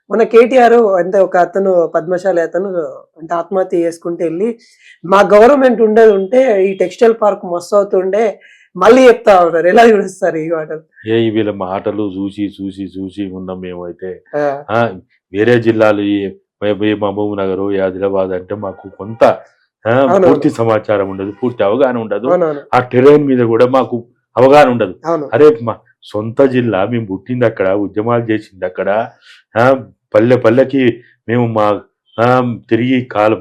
మన కేటీఆర్ అంటే ఒక అతను పద్మశాలి అతను అంటే ఆత్మహత్య చేసుకుంటే వెళ్ళి మా గవర్నమెంట్ ఉండేది ఉంటే ఈ టెక్స్టైల్ పార్క్ మస్తు అవుతుండే మళ్ళీ చెప్తా ఉన్నారు. ఎలా చూస్తారు ఈ మాటలు? వీళ్ళ మాటలు చూసి ఉన్నాం మేమైతే. వేరే జిల్లాలు మహబూబ్ నగర్, ఆదిలాబాద్ అంటే మాకు కొంత పూర్తి సమాచారం ఉండదు, పూర్తి అవగాహన ఉండదు. ఆ టెరైన్ మీద కూడా మాకు అవగాహన ఉండదు. అరే మా సొంత జిల్లా, మేము పుట్టింది అక్కడ, ఉద్యమాలు చేసింది అక్కడ, పల్లె పల్లెకి మేము తిరిగి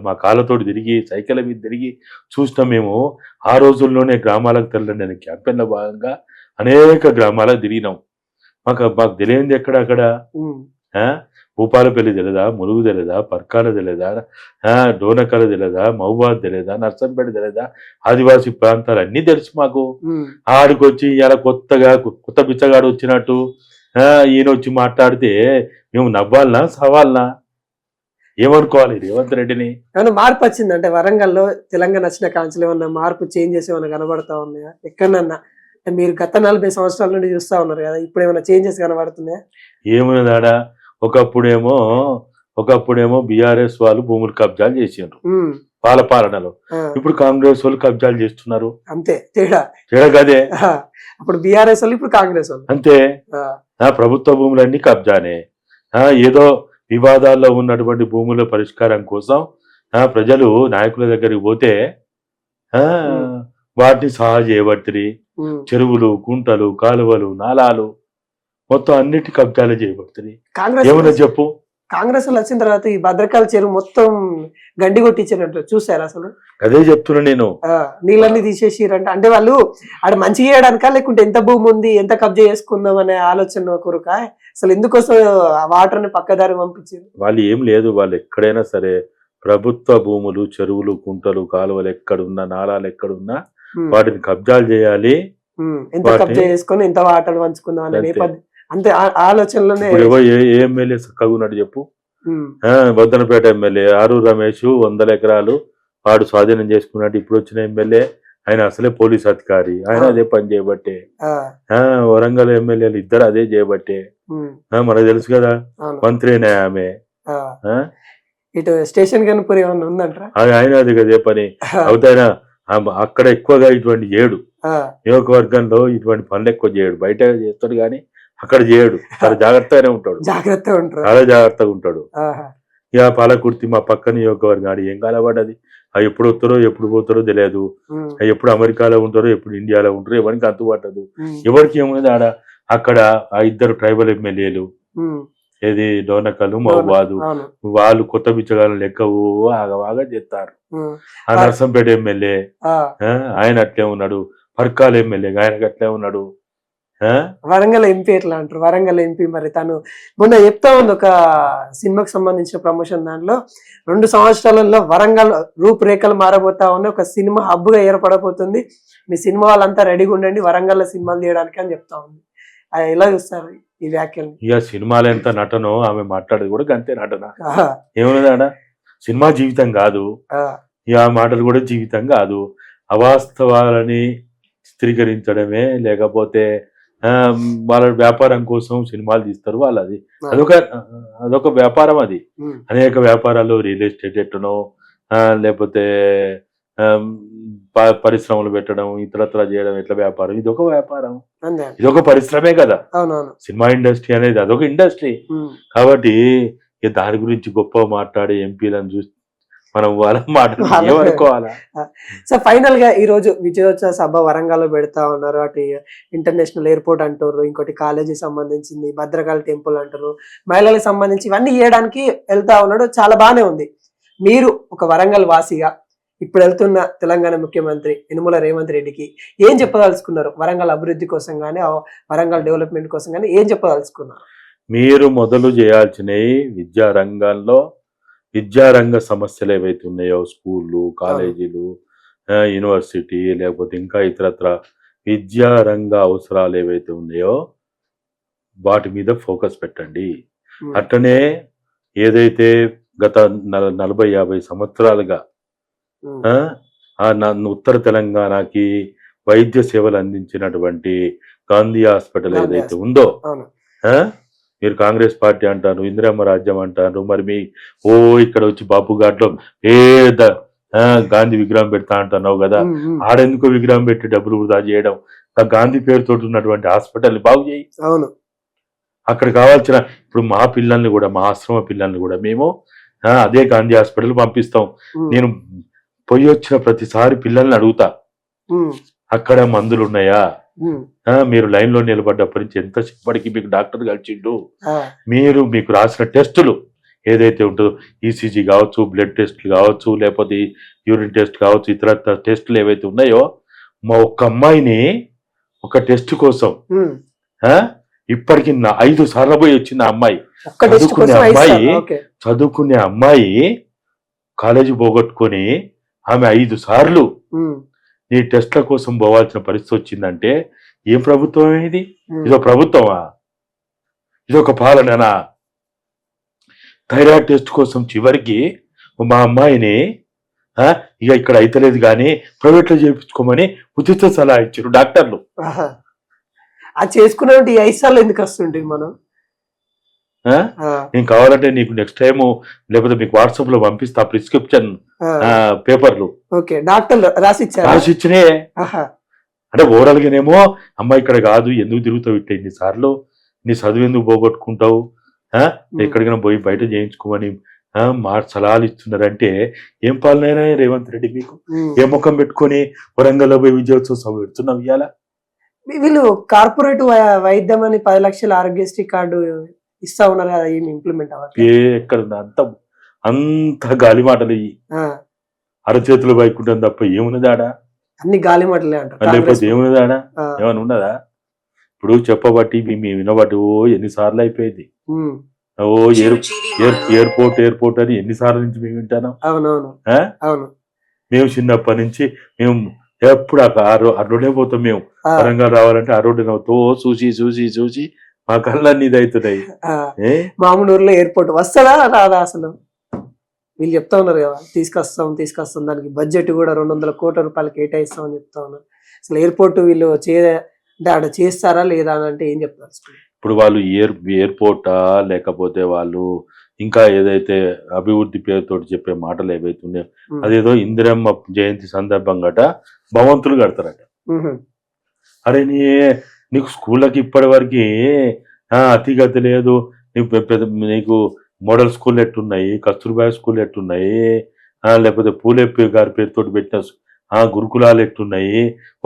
మా కాళ్ళతోటి తిరిగి సైకిల్ మీద తిరిగి చూసినాం. మేము ఆ రోజుల్లోనే గ్రామాలకు తెల్లండి క్యాంపెయిన్లో భాగంగా అనేక గ్రామాలకు తిరిగినాం. మాకు తెలియంది అక్కడ భూపాలపల్లి తెలియదా, ములుగు తెలియదా, పర్కాల తెలియదా, డోనకల తెలియదా, మహబూబాద్ తెలియదా, నర్సంపేట తెలియదా, ఆదివాసీ ప్రాంతాలు అన్ని తెలుసు మాకు. ఆడికొచ్చి ఇలా కొత్త బిచ్చగాడు వచ్చినట్టు ఈయన వచ్చి మాట్లాడితే మేము నవ్వాలనా సవాలనా? ఏమనుకోవాలి రేవంత్ రెడ్డిని? ఏమన్నా మార్పు వచ్చింది అంటే వరంగల్లో తెలంగాణ వచ్చిన కాంచెలు ఏమన్నా మార్పు చేంజెస్ ఏమన్నా కనబడతా ఉన్నాయా ఎక్కడన్నా? మీరు గత 40 సంవత్సరాల నుండి చూస్తా ఉన్నారు కదా, ఇప్పుడు ఏమైనా చేంజెస్ కనబడుతున్నాయా? ఏమున్నదాడా, ఒకప్పుడేమో బీఆర్ఎస్ వాళ్ళు భూములు కబ్జాలు చేసిండ్రు వాళ్ళ పాలనలో. ఇప్పుడు కాంగ్రెస్ వాళ్ళు కబ్జాలు చేస్తున్నారు. అంతే తేడా కదే. అప్పుడు బీఆర్ఎస్ వాళ్ళు, ఇప్పుడు కాంగ్రెస్ వాళ్ళు అంతే. ప్రభుత్వ భూములన్నీ కబ్జానే. ఏదో వివాదాల్లో ఉన్నటువంటి భూముల పరిష్కారం కోసం ప్రజలు నాయకుల దగ్గరికి పోతే వాటిని సహా చేయబడుతుంది. చెరువులు, కుంటలు, కాలువలు, నాలాలు మొత్తం అన్నిటి కబ్జాలు చేయబడుతుంది. ఏమన్నా చెప్పు. కాంగ్రెస్ వచ్చిన తర్వాత ఈ భద్రకాళి చెరువు మొత్తం గడ్డి కొట్టించినట్టు చూసారు అసలు? అదే చెప్తున్నా నేను. నీళ్ళన్ని తీసేసిరంట. అంటే వాళ్ళు ఆడ మంచి చేయడానికా, లేకుంటే ఎంత భూమి ఉంది ఎంత కబ్జా చేసుకుందాం అనే ఆలోచన కొరక అసలు ఎందుకోసం వాటర్ ని పక్కదారి పంపించారు? వాళ్ళు ఏం లేదు, వాళ్ళు ఎక్కడైనా సరే ప్రభుత్వ భూములు, చెరువులు, కుంటలు, కాలువలు ఎక్కడున్నా, నాలాలు ఎక్కడున్నా వాటిని కబ్జాలు చేయాలి. ఎంత కబ్జా చేసుకొని ఎంత వాటర్ పంచుకుందాం అనే నేపథ్యం అంతే ఆలోచనలోనే. ఏ ఎమ్మెల్యే చక్కగా ఉన్నాడు చెప్పు? బొద్దనపేట ఎమ్మెల్యే ఆరు రమేష్ 100 ఎకరాలు వాడు స్వాధీనం చేసుకున్నాడు. ఇప్పుడు వచ్చిన ఎమ్మెల్యే ఆయన అసలే పోలీస్ అధికారి, ఆయన అదే పని చేయబట్టే. వరంగల్ ఎమ్మెల్యేలు ఇద్దరు అదే చేయబట్టే. మనకు తెలుసు కదా, మంత్రినే ఆమె. ఇటు స్టేషన్ కనుపూర్ ఏమన్నా ఉందంటారా? ఆయన అది కదే పని అవుతాయినా. అక్కడ ఎక్కువగా ఇటువంటి చేయడు, నియోజకవర్గంలో ఇటువంటి పనులు ఎక్కువ చేయడు. బయట చేస్తాడు కానీ అక్కడ చేయడు. చాలా జాగ్రత్తగానే ఉంటాడు, చాలా జాగ్రత్తగా ఉంటాడు. ఇక పాలకుర్తి మా పక్క నియోజకవర్గం, ఆడు ఏం కాలపడ్డది. ఎప్పుడు వస్తారో ఎప్పుడు పోతారో తెలియదు. ఎప్పుడు అమెరికాలో ఉంటారో ఎప్పుడు ఇండియాలో ఉంటారో ఎవరికి అంతుపట్టదు. ఎవరికి ఏమున్నది ఆడ. అక్కడ ఆ ఇద్దరు ట్రైబల్ ఎమ్మెల్యేలు, ఏది డోనకలు, మహబూబాదు, వాళ్ళు కొత్త బిచ్చగాళ్ళు లెక్క ఆగవాగా చేస్తారు. ఆ నర్సంపేట ఎమ్మెల్యే ఆయన అట్లే ఉన్నాడు. పర్కాల ఎమ్మెల్యే ఆయనకి అట్లే ఉన్నాడు. వరంగల్ ఎంపీ ఎట్లా అంటారు? వరంగల్ ఎంపీ మరి తను మొన్న చెప్తా ఉంది ఒక సినిమాకి సంబంధించిన ప్రమోషన్ దాంట్లో 2 సంవత్సరాలలో వరంగల్ రూపురేఖలు మారబోతా ఉన్నాయి, ఒక సినిమా హబ్ గా ఏర్పడబోతుంది, మీ సినిమా వాళ్ళంతా రెడీగా ఉండండి వరంగల్ సినిమాలు తీయడానికి అని చెప్తా ఉంది. అది ఎలా చూస్తారు ఈ వ్యాఖ్యలు? ఇక సినిమాలు ఎంత నటనో ఆమె మాట్లాడేది కూడా అంతే నటన. ఏమన్నదాడా, సినిమా జీవితం కాదు, ఇక ఆ మాటలు కూడా జీవితం కాదు. అవాస్తవాలని చిత్రీకరించడమే, లేకపోతే వాళ్ళ వ్యాపారం కోసం సినిమాలు తీస్తారు వాళ్ళది. అదొక వ్యాపారం. అది అనేక వ్యాపారాలు, రియల్ ఎస్టేట్ ఎట్టనో, లేకపోతే పరిశ్రమలు పెట్టడం, ఇతరత్ర చేయడం ఎట్లా వ్యాపారం, ఇదొక వ్యాపారం, ఇదొక పరిశ్రమే కదా. సినిమా ఇండస్ట్రీ అనేది అదొక ఇండస్ట్రీ. కాబట్టి దాని గురించి గొప్ప మాట్లాడే ఎంపీలను చూసి మనం వాళ్ళ మాటలు ఏమనుకోవాలా? సో ఫైనల్ గా ఈ రోజు విజయోత్సవ సభ వరంగల్లో పెడతా ఉన్నారు. అటు ఇంటర్నేషనల్ ఎయిర్పోర్ట్ అంటారు, ఇంకోటి కాలేజీ సంబంధించింది, భద్రకాళి టెంపుల్ అంటారు, మహిళలకు సంబంధించి ఇవన్నీ చేయడానికి వెళ్తా ఉన్నాడు. చాలా బానే ఉంది. మీరు ఒక వరంగల్ వాసిగా ఇప్పుడు వెళ్తున్న తెలంగాణ ముఖ్యమంత్రి యనుమల రేవంత్ రెడ్డికి ఏం చెప్పదలుచుకున్నారు? వరంగల్ అభివృద్ధి కోసం కానీ, వరంగల్ డెవలప్మెంట్ కోసం కానీ ఏం చెప్పదలుచుకున్నారు? మీరు మొదలు చేయాల్సినవి విద్యారంగ సమస్యలు ఏవైతే ఉన్నాయో, స్కూళ్ళు, కాలేజీలు, యూనివర్సిటీ, లేకపోతే ఇంకా ఇతరత్ర విద్యారంగ అవసరాలు ఏవైతే ఉన్నాయో వాటి మీద ఫోకస్ పెట్టండి. అట్లనే ఏదైతే గత 40-50 సంవత్సరాలుగా ఉత్తర తెలంగాణకి వైద్య సేవలు అందించినటువంటి గాంధీ హాస్పిటల్ ఏదైతే ఉందో మీరు కాంగ్రెస్ పార్టీ అంటారు, ఇందిరమ్మ రాజ్యం అంటారు, మరి మీ ఇక్కడ వచ్చి బాపు ఘాట్లో పేద గాంధీ విగ్రహం పెడతా అంటున్నావు కదా, ఆడెందుకో విగ్రహం పెట్టి డబ్బులు వృధా చేయడం, గాంధీ పేరుతో ఉన్నటువంటి హాస్పిటల్ బాగు చేయి. అవును, అక్కడ కావాల్సిన ఇప్పుడు మా పిల్లల్ని కూడా, మా ఆశ్రమ పిల్లల్ని కూడా మేము అదే గాంధీ హాస్పిటల్ పంపిస్తాం. నేను పోయి వచ్చిన ప్రతిసారి పిల్లల్ని అడుగుతా, అక్కడ మందులు ఉన్నాయా, మీరు లైన్ లో నిలబడ్డప్పటి నుంచి ఎంతసేపటికి మీకు డాక్టర్ కలిసిండు, మీకు రాసిన టెస్టులు ఏదైతే ఉంటుందో ఈసీజీ కావచ్చు, బ్లడ్ టెస్ట్లు కావచ్చు, లేకపోతే యూరిన్ టెస్ట్ కావచ్చు, ఇతర టెస్టులు ఏవైతే ఉన్నాయో, మా ఒక్క అమ్మాయిని ఒక టెస్ట్ కోసం ఇప్పటికి 5 సార్లు పోయి వచ్చింది ఆ అమ్మాయి. చదువుకునే అమ్మాయి కాలేజీ పోగొట్టుకొని ఆమె 5 సార్లు నీ టెస్ట్ల కోసం పోవాల్సిన పరిస్థితి వచ్చిందంటే ఏం ప్రభుత్వం ఇది? ఇదో ప్రభుత్వమా? ఇదొక పాలననా? థైరాయిడ్ టెస్ట్ కోసం చివరికి మా అమ్మాయిని ఇక ఇక్కడ అయితలేదు కానీ ప్రైవేట్ లో చేయించుకోమని ఉచిత సలహా ఇచ్చారు డాక్టర్లు. అది చేసుకునే 5 సార్లు ఎందుకు వస్తుంటే మనం? నేను కావాలంటే నీకు నెక్స్ట్ టైం లేకపోతే మీకు వాట్సాప్ లో పంపిస్తా ప్రిస్క్రిప్షన్ పేపర్లు. డాక్టర్లు రాసిచ్చినే. అంటే ఓవరాల్ గానేమో అమ్మాయి ఇక్కడ కాదు, ఎందుకు తిరుగుతావు ఇట్లా ఇన్నిసార్లు, నీ చదువు ఎందుకు పోగొట్టుకుంటావు, ఎక్కడికైనా పోయి బయట చేయించుకోమని మా సలహాలు ఇస్తున్నారంటే ఏం పాలనైనా రేవంత్ రెడ్డి మీకు? ఏ ముఖం పెట్టుకొని వరంగల్లో పోయి విజయోత్సవ సభ పెడుతున్నావు ఇవాళ? వీళ్ళు కార్పొరేట్ వైద్యం అని 10 లక్షల ఆరోగ్యశ్రీ కార్డు ఇస్తా ఉన్నారు కదా, ఏమి ఇంప్లిమెంట్ అవ్వాలి? ఎక్కడ అంత గాలి మాటలు ఇవి, అరచేతులు వైకుంఠం తప్ప ఏమున్నదాడా? అన్ని గాలి మాటలే అంటారు. లేకపోతే ఏమున్నదాడా? ఏమైనా ఉన్నదా? ఇప్పుడు చెప్పబట్టి మేము వినబట్టి ఎన్నిసార్లు అయిపోయింది. ఎయిర్పోర్ట్ అని ఎన్నిసార్లు నుంచి మేము వింటాను. అవునవును, మేము చిన్నప్పటి నుంచి మేము ఎప్పుడు ఆ రోడ్డే పోతాం. మేము వరంగల్ రావాలంటే ఆ రోడ్డు నవ్వుతో చూసి చూసి చూసి మా కళ్ళన్నీ ఇదవుతున్నాయి. మామూలు ఎయిర్పోర్ట్ వస్తుందా రాదా అసలు? వీళ్ళు చెప్తా ఉన్నారు కదా తీసుకొస్తాం దానికి బడ్జెట్ కూడా 200 కోట్ల రూపాయలు కేటాయిస్తాం అని చెప్తా ఉన్నారు. అసలు ఎయిర్పోర్ట్ వీళ్ళు ఆడ చేస్తారా లేదా అని అంటే ఏం చెప్తారు? ఇప్పుడు వాళ్ళు ఎయిర్పోర్టా లేకపోతే వాళ్ళు ఇంకా ఏదైతే అభివృద్ధి పేరుతో చెప్పే మాటలు ఏవైతే ఉన్నాయో అదేదో ఇందిరమ్మ జయంతి సందర్భంగాట భవంతులు కడతారట. అరే నీకు స్కూళ్ళకి ఇప్పటి వరకు అతిగతి లేదు. నీకు మోడల్ స్కూల్ ఎట్టున్నాయి, కస్తూర్బాయ్ స్కూల్ ఎట్టున్నాయి, లేకపోతే పూలే గారి పేరుతో పెట్టిన గురుకులాలు ఎట్టున్నాయి.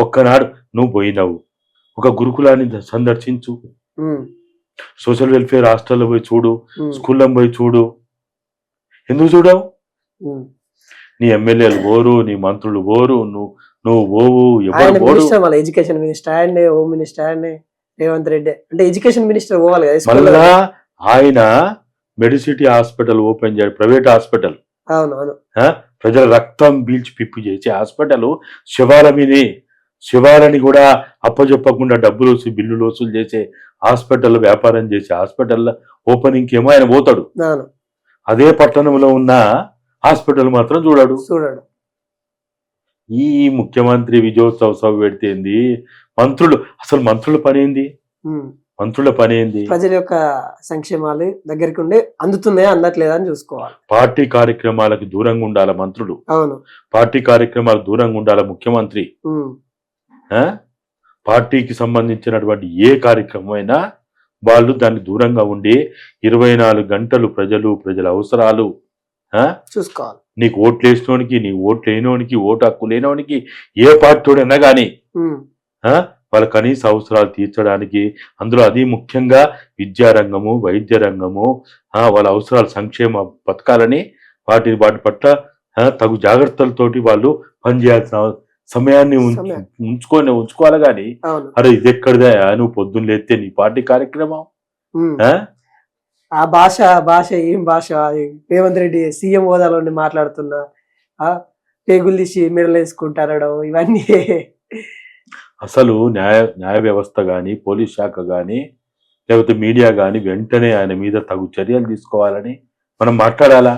ఒక్కనాడు నువ్వు పోయినావు, ఒక గురుకులాన్ని సందర్శించు, సోషల్ వెల్ఫేర్ హాస్టల్లో పోయి చూడు, స్కూల్లో పోయి చూడు. ఎందుకు చూడవు? నీ ఎమ్మెల్యేలు పోరు, నీ మంత్రులు పోరు, నువ్వు పోవు. Education minister and home minister and Revanth Reddy అంటే ఎడ్యుకేషన్ మినిస్టర్ పోవాలి కదా. మళ్ళా ఆయన మెడిసిటీ హాస్పిటల్ ఓపెన్ చేయాలి, ప్రైవేట్ హాస్పిటల్. అవునవును, ప్రజల రక్తం పీల్చి పిప్పి చేసే హాస్పిటల్. శివాలని కూడా అప్పచెప్పకుండా డబ్బులు బిల్లులు వసూలు చేసే హాస్పిటల్, వ్యాపారం చేసే హాస్పిటల్ ఓపెనింగ్ ఏమో ఆయన పోతాడు. అదే పట్టణంలో ఉన్న హాస్పిటల్ మాత్రం చూడడు. ఈ ముఖ్యమంత్రి విజయోత్సవ సభ పెడితేంది? అసలు మంత్రుల పని ఏంది? ప్రజల యొక్క సంక్షేమాలు దగ్గరికి ఉండి అందుతున్నాయా అందట్లేదా అని చూసుకోవాలి. పార్టీ కార్యక్రమాలకు దూరంగా ఉండాలి మంత్రులు. అవును, పార్టీ కార్యక్రమాలకు దూరంగా ఉండాలి ముఖ్యమంత్రి. పార్టీకి సంబంధించినటువంటి ఏ కార్యక్రమం అయినా వాళ్ళు దానికి దూరంగా ఉండి 24 గంటలు ప్రజల అవసరాలు చూసుకోవాలి. నీకు ఓట్లు వేసినోనికి, నీ ఓట్లు లేనోనికి, ఓటు హక్కు లేనోనికి, ఏ పార్టీడైనా కానీ వాళ్ళ కనీస అవసరాలు తీర్చడానికి, అందులో అది ముఖ్యంగా విద్యారంగము, వైద్య రంగము, వాళ్ళ అవసరాలు సంక్షేమ పథకాలని వాటి పట్ల తగు జాగ్రత్తలతోటి వాళ్ళు పనిచేయాల్సిన సమయాన్ని ఉంచుకోవాలి. కానీ అరే ఇది ఎక్కడిదా నువ్వు పొద్దున్న లేస్తే నీ పార్టీ కార్యక్రమం, ఆ భాష ఏం భాష? రేవంత్ రెడ్డి సీఎం హోదాలో మాట్లాడుతున్నా పేగులు తీసి మెడలు వేసుకుంటారడం, ఇవన్నీ అసలు న్యాయ వ్యవస్థ కానీ, పోలీస్ శాఖ కానీ, లేకపోతే మీడియా కానీ వెంటనే ఆయన మీద తగు చర్యలు తీసుకోవాలని మనం మాట్లాడాలా?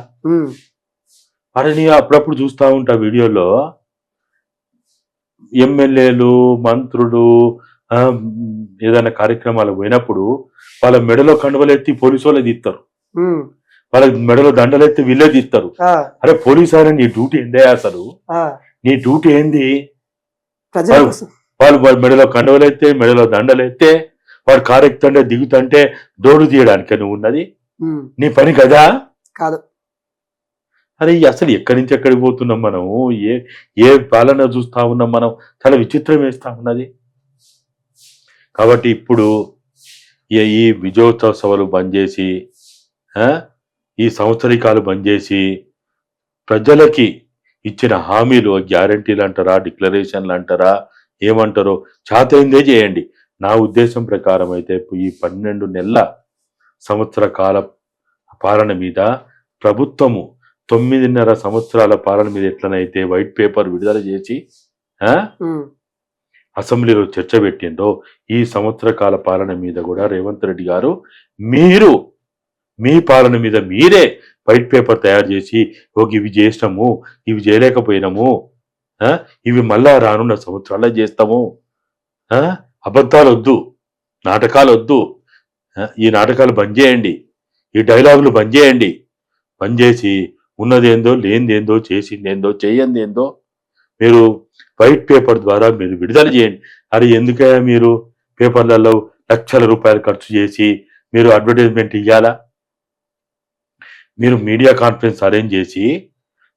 అరే నీ అప్పుడప్పుడు చూస్తూ ఉంటా వీడియోలో ఎమ్మెల్యేలు, మంత్రులు, ఏదైనా కార్యక్రమాలు పోయినప్పుడు వాళ్ళ మెడలో కండువలెత్తి పోలీసు వాళ్ళే తీస్తారు, వాళ్ళ మెడలో దండలెత్తి వీళ్ళే తీస్తారు. అరే పోలీసు ఆయన నీ డ్యూటీ ఏందే అసలు, నీ డ్యూటీ ఏంది? వాళ్ళు మెడలో కండువలెత్తే మెడలో దండలెత్తే వాడు కారు ఎక్కుతుంటే దిగుతుంటే దోడు తీయడానికి నువ్వు ఉన్నది, నీ పని కదా కాదు. అరే అసలు ఎక్కడి నుంచి ఎక్కడికి పోతున్నాం మనం, ఏ పాలన చూస్తా ఉన్నాం మనం, చాలా విచిత్రం వేస్తా ఉన్నది. కాబట్టి ఇప్పుడు ఈ విజయోత్సవ సభలు బంద్ చేసి, ఈ సంవత్సరికాలు బంద్ చేసి, ప్రజలకి ఇచ్చిన హామీలు గ్యారంటీలు అంటారా, డిక్లరేషన్లు అంటారా, ఏమంటారో చాతైందే చేయండి. నా ఉద్దేశం ప్రకారం అయితే ఈ 12 నెలల సంవత్సర కాల పాలన మీద ప్రభుత్వము 9.5 సంవత్సరాల పాలన మీద ఎట్లనైతే వైట్ పేపర్ విడుదల చేసి అసెంబ్లీలో చర్చ పెట్టిందో, ఈ సంవత్సర కాల పాలన మీద కూడా రేవంత్ రెడ్డి గారు మీరు మీ పాలన మీద మీరే వైట్ పేపర్ తయారు చేసి ఇవి చేసినాము, ఇవి చేయలేకపోయినాము, ఇవి మళ్ళా రానున్న సంవత్సరాల్లో చేస్తాము, అబద్ధాలు వద్దు, నాటకాలు వద్దు, ఈ నాటకాలు బంద్ చేయండి, ఈ డైలాగులు బంద్ చేయండి, బంద్ చేసి ఉన్నదేందో లేనిదేందో చేసిందేందో చేయందేందో మీరు వైట్ పేపర్ ద్వారా మీరు విడుదల చేయండి. అది ఎందుకయ్యా మీరు పేపర్లలో లక్షల రూపాయలు ఖర్చు చేసి మీరు అడ్వర్టైజ్మెంట్ ఇవ్వాలా? మీరు మీడియా కాన్ఫరెన్స్ అరేంజ్ చేసి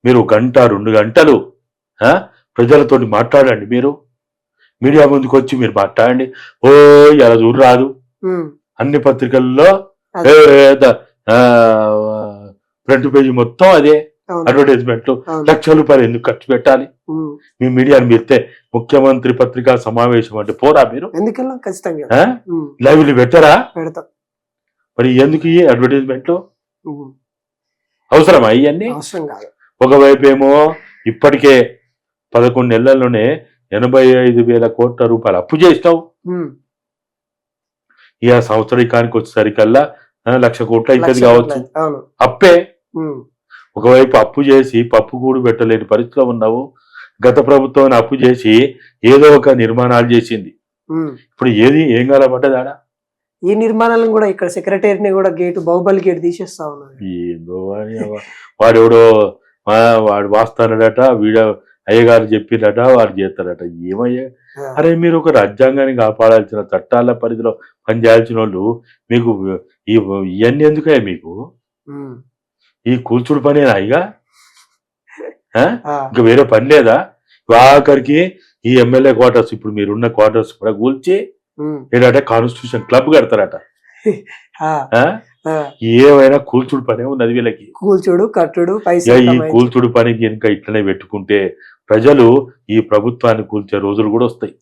మీరు 1-2 గంటలు ప్రజలతోటి మాట్లాడండి. మీరు మీడియా ముందుకు వచ్చి మీరు మాట్లాడండి. ఇలా చూడు రాదు, అన్ని పత్రికల్లో ఫ్రంట్ పేజీ మొత్తం అదే అడ్వర్టైజ్మెంట్లు, లక్షల రూపాయలు ఎందుకు ఖర్చు పెట్టాలి? మీ మీడియాని మీరితే ముఖ్యమంత్రి పత్రికా సమావేశం అంటే పోరా మీరు? లైవ్లు పెట్టరా? మరి ఎందుకు ఈ అడ్వర్టైజ్మెంట్లు అవసరమా? ఇవన్నీ ఒకవైపు ఏమో ఇప్పటికే 11 నెలల్లోనే 85,000 కోట్ల రూపాయలు అప్పు చేసినావు. ఇక సంవత్సరికానికి వచ్చేసరికల్లా 1,00,000 కోట్లు అవుతుంది కావచ్చు అప్పే. ఒకవైపు అప్పు చేసి పప్పు కూడు పెట్టలేని పరిస్థితిలో ఉన్నావు. గత ప్రభుత్వం అప్పు చేసి ఏదో ఒక నిర్మాణాలు చేసింది. ఇప్పుడు ఏం కాలపడ్డదాడా? ఈ నిర్మాణాలను కూడా ఇక్కడ సెక్రటరీని కూడా బాహుబలి గేట్ తీసేస్తా ఉన్నారు. ఏందో వాడెవడో వాడు వాస్తానడట, అయ్యగారు చెప్పినట, వాడు చేస్తాడట. ఏమయ్యా? అరే మీరు ఒక రాజ్యాంగాన్ని కాపాడాల్సిన, చట్టాల పరిధిలో పనిచేయాల్సిన వాళ్ళు మీకు ఇవన్నీ ఎందుకయ్యా? మీకు ఈ కూల్చుడు పనేనా? ఇక ఇంకా వేరే పని లేదా? ఆఖరికి ఈ ఎమ్మెల్యే క్వార్టర్స్, ఇప్పుడు మీరున్న క్వార్టర్స్ కూడా కూల్చి ఏంటంటే కాన్స్టిట్యూషన్ క్లబ్ కడతారట. ఏమైనా కూల్చుడు పనే ఉన్నది వీళ్ళకి. కూల్చుడు కట్టుడు ఈ కూల్చుడు పని కనుక ఇట్లనే పెట్టుకుంటే ప్రజలు ఈ ప్రభుత్వాన్ని కూల్చే రోజులు కూడా వస్తాయి.